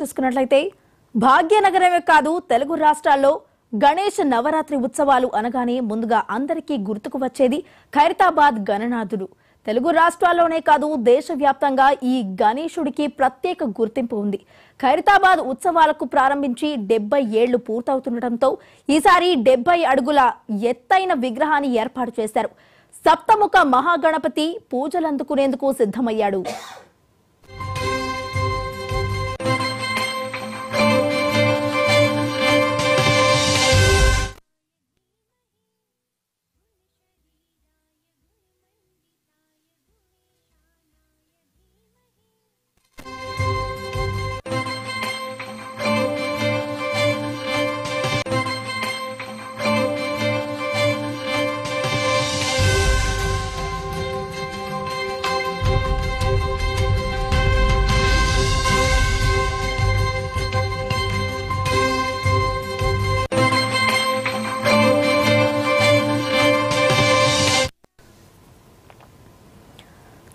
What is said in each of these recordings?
చూసుకున్నట్లయితే భాగ్యనగరమే కాదు తెలుగు రాష్ట్రాల్లో గణేష్ నవరాత్రి ఉత్సవాలు అనగానే ముందుగా అందరికీ గుర్తుకు వచ్చేది ఖైరతాబాద్ గణనాథుడు. తెలుగు రాష్ట్రాల్లోనే కాదు దేశవ్యాప్తంగా ఈ గణేశుడికి ప్రత్యేక గుర్తింపు ఉంది. ఖైరతాబాద్ ఉత్సవాలకు ప్రారంభించి 70 ఏళ్లు పూర్తవుతుండటంతో ఈసారి 70 అడుగుల ఎత్తైన విగ్రహాన్ని ఏర్పాటు చేశారు. సప్తముఖ మహాగణపతి పూజలందుకునేందుకు సిద్ధమయ్యాడు.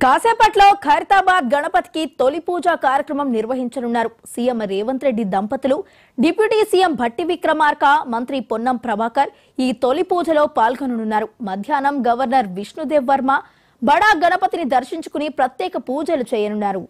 కాసేపట్లో ఖైరతాబాద్ గణపతికి తొలి పూజా కార్యక్రమం నిర్వహించనున్నారు. సీఎం రేవంత్ రెడ్డి దంపతులు, డిప్యూటీ సీఎం భట్టి విక్రమార్క, మంత్రి పొన్నం ప్రభాకర్ ఈ తొలి పూజలో పాల్గొననున్నారు. మధ్యాహ్నం గవర్నర్ విష్ణుదేవ్ వర్మ బడా గణపతిని దర్శించుకుని ప్రత్యేక పూజలు చేయనున్నారు.